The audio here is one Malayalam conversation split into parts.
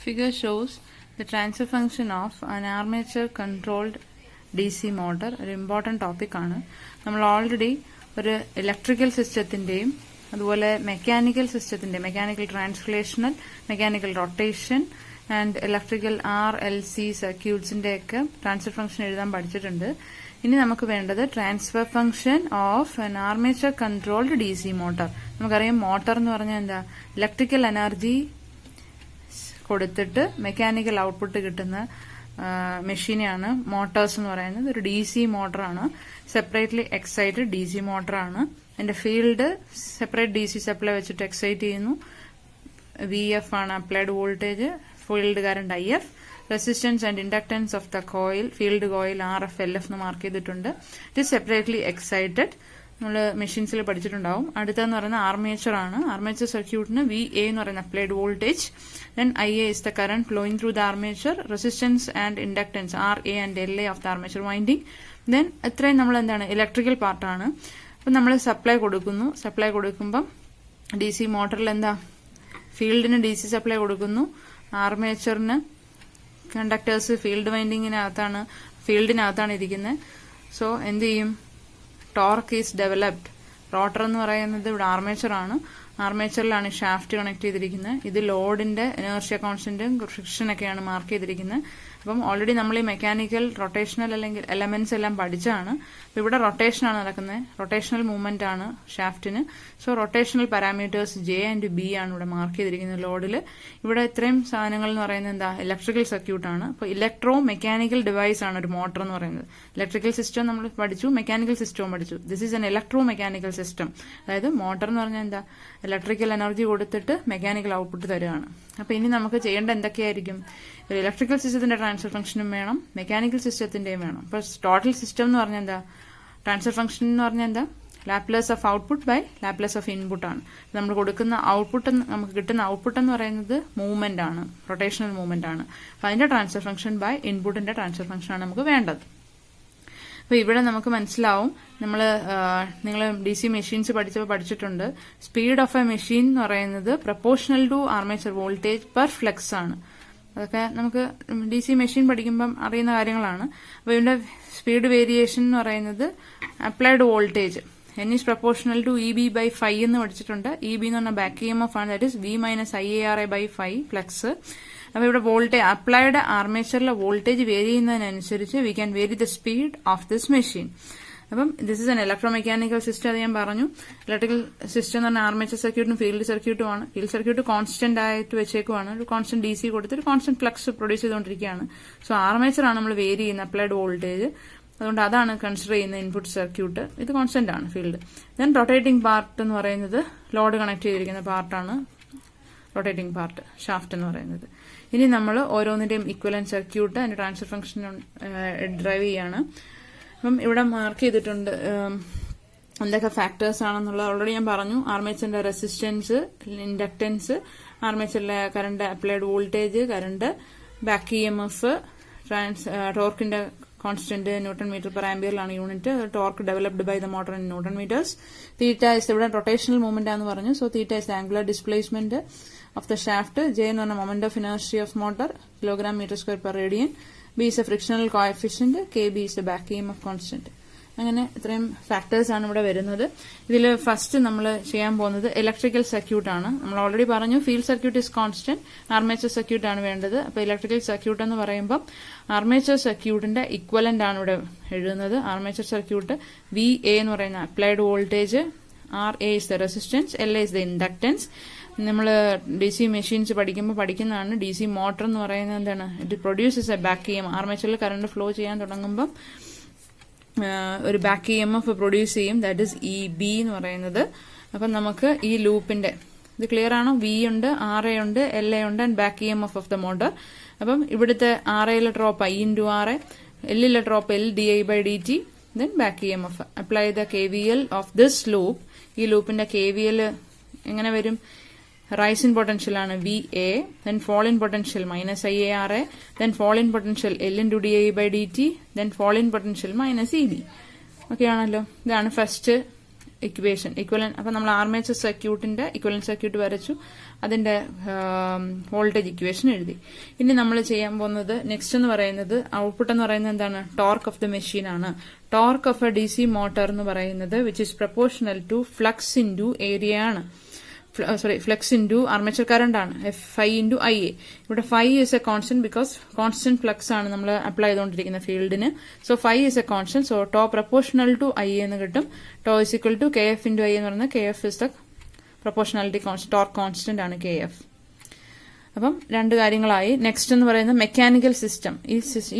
Figure shows the transfer function of an armature controlled DC motor. ഒരു ഇമ്പോർട്ടൻറ്റ് ടോപ്പിക്കാണ്. നമ്മൾ ഓൾറെഡി ഒരു ഇലക്ട്രിക്കൽ സിസ്റ്റത്തിൻ്റെയും അതുപോലെ മെക്കാനിക്കൽ സിസ്റ്റത്തിൻ്റെ mechanical translational, mechanical rotation and electrical RLC സർക്യൂട്ട്സിൻ്റെയൊക്കെ ട്രാൻസ്ഫർ ഫംഗ്ഷൻ എഴുതാൻ പഠിച്ചിട്ടുണ്ട്. ഇനി നമുക്ക് വേണ്ടത് transfer function of an armature controlled DC motor. നമുക്കറിയാം മോട്ടോർ എന്ന് പറഞ്ഞാൽ എന്താ, ഇലക്ട്രിക്കൽ എനർജി കൊടുത്തിട്ട് മെക്കാനിക്കൽ ഔട്ട്പുട്ട് കിട്ടുന്ന മെഷീനെയാണ് മോട്ടോഴ്സ് എന്ന് പറയുന്നത്. ഒരു DC മോട്ടറാണ്, സെപ്പറേറ്റ്ലി എക്സൈറ്റഡ് DC മോട്ടറാണ്. അതിന്റെ ഫീൽഡ് സെപ്പറേറ്റ് DC സപ്ലൈ വെച്ചിട്ട് എക്സൈറ്റ് ചെയ്യുന്നു. VF ആണ് applied voltage, field current IF, resistance and inductance of the coil, field coil RF LF എന്ന് മാർക്ക് ചെയ്തിട്ടുണ്ട്. It is separately excited. നമ്മൾ മെഷീൻസിൽ പഠിച്ചിട്ടുണ്ടാവും. അടുത്തെന്ന് പറയുന്നത് ആർമേച്ചർ ആണ്. ആർമേച്ചർ സർക്യൂട്ടിന് VA എന്ന് പറയുന്ന applied voltage, then IA is the current flowing through the armature, resistance and inductance RA and LA of the armature winding. Then ഇത്രയും നമ്മൾ എന്താണ്, ഇലക്ട്രിക്കൽ പാർട്ടാണ്. അപ്പം നമ്മൾ സപ്ലൈ കൊടുക്കുന്നു. സപ്ലൈ കൊടുക്കുമ്പം DC മോട്ടറിൽ എന്താ, ഫീൽഡിന് DC സപ്ലൈ കൊടുക്കുന്നു, ആർമേച്ചറിന് കണ്ടക്ടേഴ്സ് ഫീൽഡിനകത്താണ് ഇരിക്കുന്നത്. സോ എന്ത് ചെയ്യും, ടോർക്ക് ഈസ് ഡെവലപ്ഡ്. റോട്ടർ എന്ന് പറയുന്നത് ഇവിടെ ആർമേച്ചർ ആണ്. ആർമേച്ചറിലാണ് ഷാഫ്റ്റ് കണക്ട് ചെയ്തിരിക്കുന്നത്. ഇത് ലോഡിന്റെ ഇനേർഷ്യ കോൺസ്റ്റന്റും ഫ്രിക്ഷനൊക്കെയാണ് മാർക്ക് ചെയ്തിരിക്കുന്നത്. അപ്പം ഓൾറെഡി നമ്മൾ ഈ മെക്കാനിക്കൽ റൊട്ടേഷണൽ അല്ലെങ്കിൽ എലമെന്റ്സ് എല്ലാം പഠിച്ചാണ്. അപ്പൊ ഇവിടെ റൊട്ടേഷൻ ആണ് നടക്കുന്നത്, റൊട്ടേഷണൽ മൂവ്മെന്റ് ആണ് ഷാഫ്റ്റിന്. So rotational parameters J and B ആണ് ഇവിടെ മാർക്ക് ചെയ്തിരിക്കുന്നത് ലോഡിൽ. ഇവിടെ ഇത്രയും സാധനങ്ങൾ എന്ന് പറയുന്നത് എന്താ, ഇലക്ട്രിക്കൽ സർക്യൂട്ട് ആണ്. അപ്പോൾ ഇലക്ട്രോ മെക്കാനിക്കൽ ഡിവൈസ് ആണ് ഒരു മോട്ടർ എന്ന് പറയുന്നത്. ഇലക്ട്രിക്കൽ സിസ്റ്റം നമ്മൾ പഠിച്ചു, മെക്കാനിക്കൽ സിസ്റ്റവും പഠിച്ചു. This is N electro mechanical system. അതായത് മോട്ടർ എന്ന് പറഞ്ഞാൽ എന്താ, ഇലക്ട്രിക്കൽ എനർജി കൊടുത്തിട്ട് മെക്കാനിക്കൽ ഔട്ട്പുട്ട് തരുകയാണ്. അപ്പൊ ഇനി നമുക്ക് ചെയ്യേണ്ട എന്തൊക്കെയായിരിക്കും, ഒരു ഇലക്ട്രിക്കൽ സിസ്റ്റത്തിന്റെ ട്രാൻസ്ഫർ ഫംഗ്ഷനും വേണം, മെക്കാനിക്കൽ സിസ്റ്റത്തിന്റെയും വേണം. അപ്പൊ ടോട്ടൽ സിസ്റ്റം എന്ന് പറഞ്ഞാൽ എന്താ, ട്രാൻസ്ഫർ ഫംഗ്ഷൻ എന്ന് പറഞ്ഞാൽ എന്താ, Laplace of output by Laplace of input ആണ്. നമ്മൾ കൊടുക്കുന്ന ഔട്ട്പുട്ട്, നമുക്ക് കിട്ടുന്ന ഔട്ട്പുട്ട് എന്ന് പറയുന്നത് മൂവ്മെന്റ് ആണ്, റൊട്ടേഷണൽ മൂവ്മെന്റ് ആണ്. അപ്പൊ അതിന്റെ ട്രാൻസ്ഫർ ഫംഗ്ഷൻ ബൈ ഇൻപുട്ടിന്റെ ട്രാൻസ്ഫർ ഫംഗ്ഷൻ ആണ് നമുക്ക് വേണ്ടത്. അപ്പൊ ഇവിടെ നമുക്ക് മനസ്സിലാവും, നിങ്ങൾ DC മെഷീൻസ് പഠിച്ചിട്ടുണ്ട്. സ്പീഡ് ഓഫ് എ മെഷീൻ എന്ന് പറയുന്നത് proportional to armature voltage per flux ആണ്. അതൊക്കെ നമുക്ക് DC മെഷീൻ പഠിക്കുമ്പം അറിയുന്ന കാര്യങ്ങളാണ്. അപ്പൊ ഇതിന്റെ സ്പീഡ് വേരിയേഷൻ എന്ന് പറയുന്നത് applied voltage N is proportional to EB by phi എന്ന് പഠിച്ചിട്ടുണ്ട്. EB എന്ന് പറഞ്ഞാൽ ബാക്ക് EMF ആണ്, that is V minus IARA by phi flux. അപ്പൊ ഇവിടെ വോൾട്ടേജ് അപ്ലൈഡ് ആർമേച്ചറിലെ വോൾട്ടേജ് വേരി ചെയ്യുന്നതിനനുസരിച്ച് we can vary the speed of this machine. അപ്പം this is an electro mechanical system. അത് ഞാൻ പറഞ്ഞു. ഇലക്ട്രിക്കൽ സിസ്റ്റം എന്ന് പറഞ്ഞാൽ ആർമേച്ചർ സർക്യൂട്ടും ഫീൽഡ് സർക്യൂട്ടുമാണ്. ഫീൽഡ് സർക്യൂട്ട് കോൺസ്റ്റന്റ് ആയിട്ട് വെച്ചേക്കുവാണ്. ഒരു കോൺസ്റ്റന്റ് DC കൊടുത്തിട്ട് കോൺസ്റ്റന്റ് ഫ്ലക്സ് പ്രൊഡ്യൂസ് ചെയ്തുകൊണ്ടിരിക്കുകയാണ്. സോ ആർമേച്ചർ ആണ് നമ്മൾ വേരി ചെയ്യുന്ന അപ്ലൈഡ് വോൾട്ടേജ്. അതുകൊണ്ട് അതാണ് കൺസിഡർ ചെയ്യുന്ന ഇൻപുട്ട് സർക്യൂട്ട്. ഇത് കോൺസ്റ്റന്റ് ആണ് ഫീൽഡ്. ദെൻ റൊട്ടേറ്റിംഗ് പാർട്ട് എന്ന് പറയുന്നത് ലോഡ് കണക്ട് ചെയ്തിരിക്കുന്ന പാർട്ടാണ് റൊട്ടേറ്റിംഗ് പാർട്ട്, ഷാഫ്റ്റ് എന്ന് പറയുന്നത്. ഇനി നമ്മൾ ഓരോന്നിന്റെയും ഇക്വലന്റ് സർക്യൂട്ട് അതിന്റെ ട്രാൻസ്ഫർ ഫംഗ്ഷൻ ഡ്രൈവ് ചെയ്യാണ്. അപ്പം ഇവിടെ മാർക്ക് ചെയ്തിട്ടുണ്ട് എന്തൊക്കെ ഫാക്ടേഴ്സ് ആണെന്നുള്ളത് ഓൾറെഡി ഞാൻ പറഞ്ഞു. ആർമേച്ചറിന്റെ റെസിസ്റ്റൻസ്, ഇൻഡക്ടൻസ്, ആർമേച്ചറിലെ current applied voltage, current, back EMF, ടോർക്കിന്റെ കോൺസ്റ്റന്റ് ന്യൂട്ടൺ മീറ്റർ പെർ ആംബിയറിലാണ് unit. Torque developed by the motor in newton metres. Theta is ഇവിടെ റൊട്ടേഷണൽ മൂവ്മെന്റ് ആണെന്ന് പറഞ്ഞു. So theta is angular displacement of the shaft. J എന്ന് പറഞ്ഞ moment of inertia of motor, kilogram metre square per radian. B is a frictional coefficient. KB is the back EMF constant. അങ്ങനെ ഇത്രയും ഫാക്ടേഴ്സ് ആണ് ഇവിടെ വരുന്നത്. ഇതിൽ ഫസ്റ്റ് നമ്മൾ ചെയ്യാൻ പോകുന്നത് ഇലക്ട്രിക്കൽ സർക്യൂട്ട് ആണ്. നമ്മൾ ഓൾറെഡി പറഞ്ഞു field circuit is constant, armature circuit ആണ് വേണ്ടത്. അപ്പൊ ഇലക്ട്രിക്കൽ സർക്യൂട്ട് എന്ന് പറയുമ്പോൾ ആർമേച്ചർ സർക്യൂട്ടിന്റെ ഇക്വലന്റ് ആണ് ഇവിടെ എഴുതുന്നത്. ആർമേച്ചർ സർക്യൂട്ട് VA എന്ന് പറയുന്ന applied voltage, RA is the resistance, LA is the inductance. നമ്മൾ DC മെഷീൻസ് പഠിക്കുമ്പോൾ പഠിക്കുന്നതാണ്. DC മോട്ടർ എന്ന് പറയുന്നത് എന്താണ്, it produces a back EMF. ആർമേച്ചറിൽ കറണ്ട് ഫ്ലോ ചെയ്യാൻ തുടങ്ങുമ്പോൾ ഒരു ബാക്ക് EMF പ്രൊഡ്യൂസ് ചെയ്യും, ദാറ്റ് ഇസ് EB എന്ന് പറയുന്നത്. അപ്പം നമുക്ക് ഈ ലൂപ്പിന്റെ ഇത് ക്ലിയർ ആണോ? V ഉണ്ട്, RA ഉണ്ട്, LA ഉണ്ട്, and back EMF of the motor. അപ്പം ഇവിടുത്തെ RAയിലെ ഡ്രോപ്പ് I into RA, Lലെ drop LdI/dt, then back EMF. Apply the KVL of this loop. ഈ ലൂപ്പിന്റെ KVL എങ്ങനെ വരും? റൈസ് ഇൻ പൊട്ടൻഷ്യൽ ആണ് VA, then fall in potential minus IARA, then fall in potential L into DI/dt, then fall in potential minus EB. Okay ആണല്ലോ. ഇതാണ് ഫസ്റ്റ് ഇക്വേഷൻ അപ്പം നമ്മൾ ആർമേച്ചർ സർക്യൂട്ടിന്റെ ഇക്വലന്റ് സർക്യൂട്ട് വരച്ചു, അതിന്റെ വോൾട്ടേജ് ഇക്വേഷൻ എഴുതി. ഇനി നമ്മൾ ചെയ്യാൻ പോകുന്നത് നെക്സ്റ്റ് എന്ന് പറയുന്നത് ഔട്ട്പുട്ട് എന്ന് പറയുന്നത് എന്താണ്? ടോർക്ക് ഓഫ് ദ മെഷീൻ ആണ്. Torque of a DC motor എന്ന് പറയുന്നത് which is proportional to flux into area ആണ്. ഫ്ലക്സ് ഇൻറ്റു ആർമേച്ചർ കറന്റ് ആണ്, Fi ഇൻറ്റു IA. ഇവിടെ Phi is a constant because constant flux ആണ് നമ്മൾ അപ്ലൈ ചെയ്തുകൊണ്ടിരിക്കുന്ന ഫീൽഡിന്. So Phi is a constant. So tau proportional to IA എന്ന് കിട്ടും. Tau is equal to KF into I എന്ന് പറയുന്നത് KF is the proportionality constant, torque constant ആണ് KF. അപ്പം രണ്ട് കാര്യങ്ങളായി. നെക്സ്റ്റ് എന്ന് പറയുന്നത് മെക്കാനിക്കൽ സിസ്റ്റം.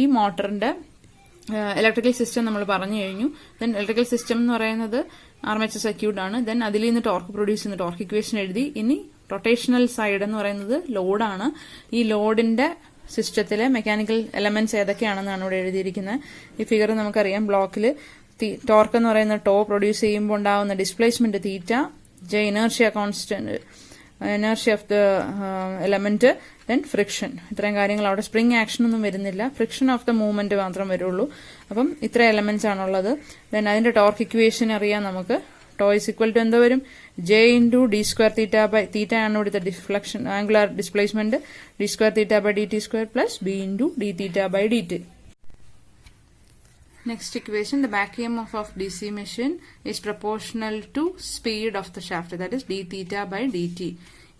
ഈ മോട്ടറിന്റെ ഇലക്ട്രിക്കൽ സിസ്റ്റം നമ്മൾ പറഞ്ഞു കഴിഞ്ഞു. ദെൻ ഇലക്ട്രിക്കൽ സിസ്റ്റം എന്ന് പറയുന്നത് ആർമേച്ചർ സർക്യൂട്ട് ആണ്. ദെൻ അതിൽ നിന്ന് ടോർക്ക് പ്രൊഡ്യൂസ് ചെയ്യുന്ന ടോർക്ക് ഇക്വേഷൻ എഴുതി. ഇനി റൊട്ടേഷണൽ സൈഡ് എന്ന് പറയുന്നത് ലോഡാണ്. ഈ ലോഡിന്റെ സിസ്റ്റത്തിലെ മെക്കാനിക്കൽ എലമെന്റ്സ് ഏതൊക്കെയാണെന്നാണ് ഇവിടെ എഴുതിയിരിക്കുന്നത്. ഈ ഫിഗർ നമുക്കറിയാം. ബ്ലോക്കിൽ ടോർക്ക് എന്ന് പറയുന്ന ടോ പ്രൊഡ്യൂസ് ചെയ്യുമ്പോൾ ഉണ്ടാവുന്ന displacement theta, inertia constant, inertia of the element, then friction. ഇത്രയും കാര്യങ്ങൾ. അവിടെ സ്പ്രിംഗ് ആക്ഷൻ ഒന്നും വരുന്നില്ല, ഫ്രിക്ഷൻ ഓഫ് ദ മൂവ്മെന്റ് മാത്രം വരുള്ളൂ. അപ്പം ഇത്ര എലമെന്റ്സ് ആണുള്ളത്. ദെൻ അതിന്റെ ടോർക്ക് ഇക്വേഷൻ അറിയാം നമുക്ക്. ടോ ഇസ് ഈക്വൽ ടു എന്തോ വരും? J into d square theta by theta ആണ് ഇവിടുത്തെ deflection angular displacement, d square theta by dt square plus B into d theta by dt. Next equation, the back EMF of DC machine is proportional to speed of the shaft, that is d theta by dt.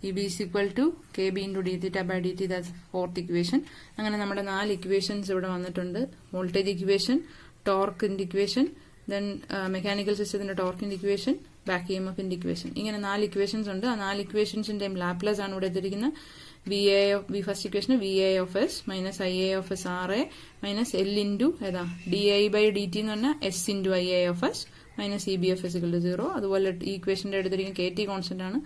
EB is equal to KB into d theta by dt, that's fourth equation. അങ്ങനെ നമ്മുടെ 4 equations ഇവിടെ വന്നിട്ടുണ്ട്. വോൾട്ടേജ് ഇക്വേഷൻ, ടോർക്കിന്റെ ഇക്വേഷൻ, ദെൻ മെക്കാനിക്കൽ സിസ്റ്റത്തിന്റെ ടോർക്കിന്റെ ഇക്വേഷൻ, ബാക്ക് EMFന്റെ ഇക്വേഷൻ. ഇങ്ങനെ 4 ഇക്വേഷൻസ് ഉണ്ട്. ആ 4 ഇക്വേഷൻസിന്റെയും ലാപ്ലേസ് ആണ് ഇവിടെ എടുത്തിരിക്കുന്നത്. First equation VA of S minus IA of S RA minus L into ഏതാ DI ബൈ DT എന്ന് പറഞ്ഞാൽ S into IA of S minus EB of S equal to 0. അതുപോലെ ഈ ഇക്വേഷന്റെ എടുത്തിരിക്കുന്ന KT കോൺസ്റ്റന്റ് ആണ്.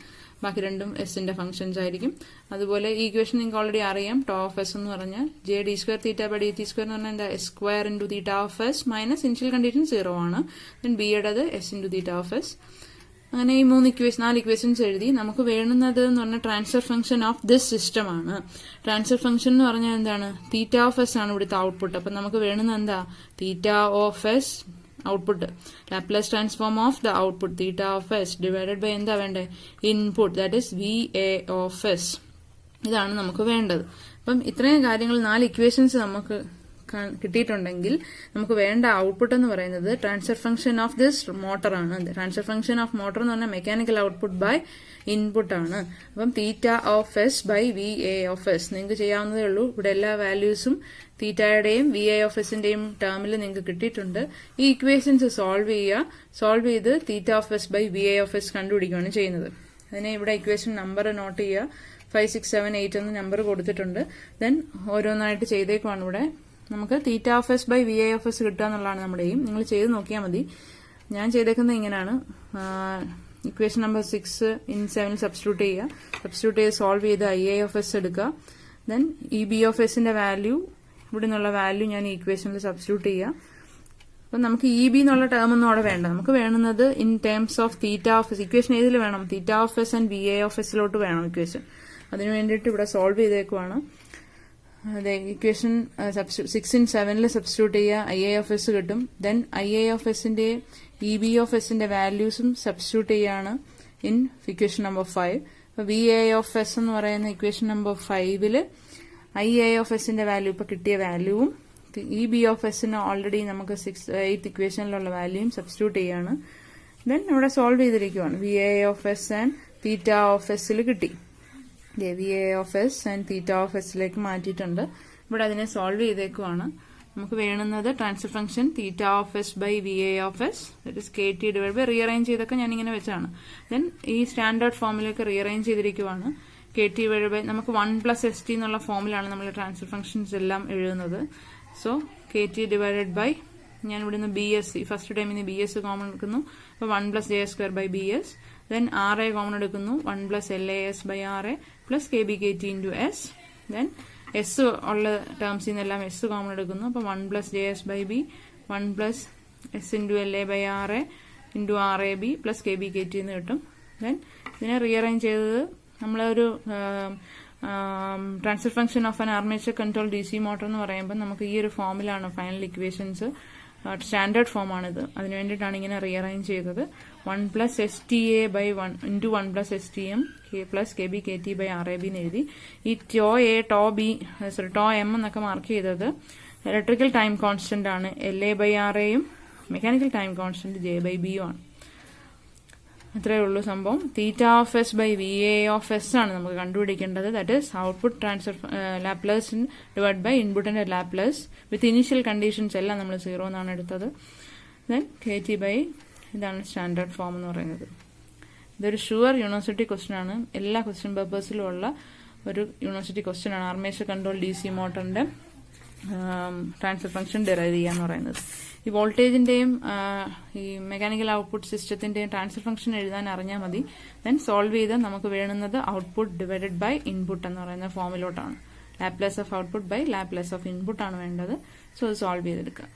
ബാക്കി രണ്ടും എസിന്റെ ഫംഗ്ഷൻസ് ആയിരിക്കും. അതുപോലെ ഈ ഇക്വേഷൻ നിങ്ങൾക്ക് ഓൾറെഡി അറിയാം. ടോ ഓഫ് എസ് എന്ന് പറഞ്ഞാൽ J d square theta by dt square എന്ന് പറഞ്ഞാൽ എന്താ S square into theta of s minus initial condition 0 ആണ്. ദെൻ B യുടേത് S into theta of s. അങ്ങനെ ഈ 4 ഇക്വേഷൻസ് എഴുതി. നമുക്ക് വേണ്ടുന്നത് എന്ന് പറഞ്ഞാൽ transfer function of this system ആണ്. ട്രാൻസ്ഫർ ഫംഗ്ഷൻ എന്ന് പറഞ്ഞാൽ എന്താണ്? തീറ്റ ഓഫ് എസ് ആണ് ഇവിടുത്തെ ഔട്ട്പുട്ട്. അപ്പൊ നമുക്ക് വേണ്ടുന്നത് എന്താ? Theta of s output, Laplace transform of the output theta of s divided by എന്താ വേണ്ടേ? Input, that is VA of s. ഇതാണ് നമുക്ക് വേണ്ടത്. അപ്പം ഇത്രയും കാര്യങ്ങൾ 4 ഇക്വേഷൻസ് നമുക്ക് കിട്ടിയിട്ടുണ്ടെങ്കിൽ നമുക്ക് വേണ്ട ഔട്ട്പുട്ട് എന്ന് പറയുന്നത് transfer function of this motor ആണ്. ട്രാൻസ്ഫർ ഫംഗ്ഷൻ ഓഫ് മോട്ടർ എന്ന് പറഞ്ഞാൽ മെക്കാനിക്കൽ ഔട്ട്പുട്ട് ബൈ ഇൻപുട്ട് ആണ്. അപ്പം theta of s by VA of s നിങ്ങൾക്ക് ചെയ്യാവുന്നതേ ഉള്ളൂ. ഇവിടെ എല്ലാ വാല്യൂസും തീറ്റയുടെയും VA ഓഫ് എസിന്റെയും ടേമിൽ നിങ്ങൾക്ക് കിട്ടിയിട്ടുണ്ട്. ഈ ഇക്വേഷൻസ് സോൾവ് ചെയ്ത് theta of s by VA of s കണ്ടുപിടിക്കുകയാണ് ചെയ്യുന്നത്. അതിനെ ഇവിടെ ഇക്വേഷൻ നമ്പർ നോട്ട് ചെയ്യുക. 5, 6, 7, 8 എന്ന് നമ്പർ കൊടുത്തിട്ടുണ്ട്. ദെൻ ഓരോന്നായിട്ട് ചെയ്തേക്കുവാണ്. ഇവിടെ നമുക്ക് theta of s by VA of s കിട്ടുക എന്നുള്ളതാണ് നമ്മുടെ എയിം. നിങ്ങൾ ചെയ്ത് നോക്കിയാൽ മതി. ഞാൻ ചെയ്തേക്കുന്നത് ഇങ്ങനെയാണ്. ഇക്വേഷൻ നമ്പർ 6 in 7 സബ്സ്റ്റിറ്റ്യൂട്ട് ചെയ്യുക. സബ്സ്റ്റിറ്റ്യൂട്ട് ചെയ്ത് സോൾവ് ചെയ്ത് IA ഓഫ് എസ് എടുക്കുക. ദെൻ EB ഓഫ് എസിന്റെ വാല്യൂ, ഇവിടെ നിന്നുള്ള വാല്യൂ ഞാൻ ഈ ഇക്വേഷനിൽ സബ്സ്റ്റിറ്റ്യൂട്ട് ചെയ്യുക. അപ്പം നമുക്ക് EB എന്നുള്ള ടേം ഒന്നും അവിടെ വേണ്ട. നമുക്ക് വേണ്ടുന്നത് in terms of theta of s. Equation ഏതിൽ വേണം? Theta of s and VA of എസിലോട്ട് വേണം ഇക്വേഷൻ. അതിനു വേണ്ടിയിട്ട് ഇവിടെ സോൾവ് ചെയ്തേക്കുവാണ്. അതെ, ഇക്വേഷൻ 6 in 7 സബ്സ്റ്റിറ്റ്യൂട്ട് ചെയ്യുക. IA ഓഫ് എസ് കിട്ടും. ദെൻ IA ഓഫ് എസിന്റെ EB ഓഫ് എസിന്റെ വാല്യൂസും സബ്സ്റ്റിറ്റ്യൂട്ട് ചെയ്യാണ് ഇൻ ഇക്വേഷൻ നമ്പർ 5. അപ്പൊ VA ഓഫ് എസ് എന്ന് പറയുന്ന ഇക്വേഷൻ നമ്പർ 5 IA ഓഫ് എസിന്റെ വാല്യൂ ഇപ്പൊ കിട്ടിയ വാല്യൂവും EB ഓഫ് എസിന് ഓൾറെഡി നമുക്ക് 8th ഇക്വേഷനിലുള്ള വാല്യൂയും സബ്സ്റ്റിറ്റ്യൂട്ട് ചെയ്യാണ്. ദെൻ ഇവിടെ സോൾവ് ചെയ്തിരിക്കുവാണ്. VA of s and theta of എസിൽ കിട്ടി. VA of s and theta of എസിലേക്ക് മാറ്റിയിട്ടുണ്ട്. ഇവിടെ അതിനെ സോൾവ് ചെയ്തേക്കുവാണ്. നമുക്ക് വേണ്ടുന്നത് transfer function theta of s by VA of s, that is KT divide by rearrange ചെയ്തൊക്കെ ഞാൻ ഇങ്ങനെ വെച്ചാണ്. ദെൻ ഈ സ്റ്റാൻഡേർഡ് ഫോമിലേക്ക് റീഅറേഞ്ച് ചെയ്തിരിക്കുവാണ്. KT ഡിവൈഡ് ബൈ നമുക്ക് 1 + ST എന്നുള്ള ഫോമിലാണ് നമ്മൾ ട്രാൻസ്ഫർ ഫംഗ്ഷൻസ് എല്ലാം എഴുതുന്നത്. സോ KT ഡിവൈഡഡ് ബൈ, ഞാൻ ഇവിടുന്ന് BS ഫസ്റ്റ് ടൈമിന് BS കോമൺ എടുക്കുന്നു. അപ്പോൾ 1 + JS² by BS. Then RA common എടുക്കുന്നു. 1 + LAS by RA plus KBKT into S. Then s ഉള്ള ടേംസിൽ നിന്നെല്ലാം എസ് കോമൺ എടുക്കുന്നു. അപ്പോൾ 1 + JS by B, 1 + S into LA by RA into RAB plus KBKT എന്ന് കിട്ടും. ദെൻ ഇതിനെ റീഅറേഞ്ച് ചെയ്തത് നമ്മളൊരു transfer function of an armature control DC motor എന്ന് പറയുമ്പോൾ നമുക്ക് ഈ ഒരു ഫോമിലാണ് ഫൈനൽ ഇക്വേഷൻസ് സ്റ്റാൻഡേർഡ് ഫോമാണിത്. അതിന് വേണ്ടിയിട്ടാണ് ഇങ്ങനെ റീഅറേഞ്ച് ചെയ്തത്. 1 + STA by 1 into 1 + STM K + KB KT by RAB എന്ന് എഴുതി. ഈ tau A tau B tau M എന്നൊക്കെ മാർക്ക് ചെയ്തത് ഇലക്ട്രിക്കൽ ടൈം കോൺസ്റ്റന്റ് ആണ്. LA/RAയും മെക്കാനിക്കൽ ടൈം കോൺസ്റ്റന്റ് J/B ആണ്. അത്രയേ ഉള്ളൂ സംഭവം. θ(s)/VA(s) ആണ് നമുക്ക് കണ്ടുപിടിക്കേണ്ടത്. That is output transfer Laplace divide by ഇൻപുട്ടിന്റെ ലാപ്ലേസ് വിത്ത് ഇനീഷ്യൽ കണ്ടീഷൻസ് എല്ലാം നമ്മൾ 0 എന്നാണ് എടുത്തത്. ദെൻ KT/, ഇതാണ് സ്റ്റാൻഡേർഡ് ഫോം എന്ന് പറയുന്നത്. ഇതൊരു ഷുവർ യൂണിവേഴ്സിറ്റി ക്വസ്റ്റ്യൻ ആണ്. എല്ലാ ക്വസ്റ്റ്യൻ പേപ്പേഴ്സിലും ഉള്ള ഒരു യൂണിവേഴ്സിറ്റി ക്വസ്റ്റ്യൻ ആണ്. ആർമേച്ചർ കൺട്രോൾ DC മോട്ടറിന്റെ ട്രാൻസ്ഫർ ഫംഗ്ഷൻ ഡിറൈവ് ചെയ്യാന്ന് പറയുന്നത്. ഈ വോൾട്ടേജിന്റെയും ഈ മെക്കാനിക്കൽ ഔട്ട്പുട്ട് സിസ്റ്റത്തിന്റെയും ട്രാൻസ്ഫർ ഫംഗ്ഷൻ എഴുതാൻ അറിഞ്ഞാൽ മതി. ദെൻ സോൾവ് ചെയ്ത് നമുക്ക് വേണ്ടുന്നത് ഔട്ട്പുട്ട് ഡിവൈഡഡ് ബൈ ഇൻപുട്ട് എന്ന് പറയുന്ന ഫോമിലോട്ടാണ്. Laplace of output by Laplace of input ആണ് വേണ്ടത്. സോ ഇത് സോൾവ് ചെയ്തെടുക്കുക.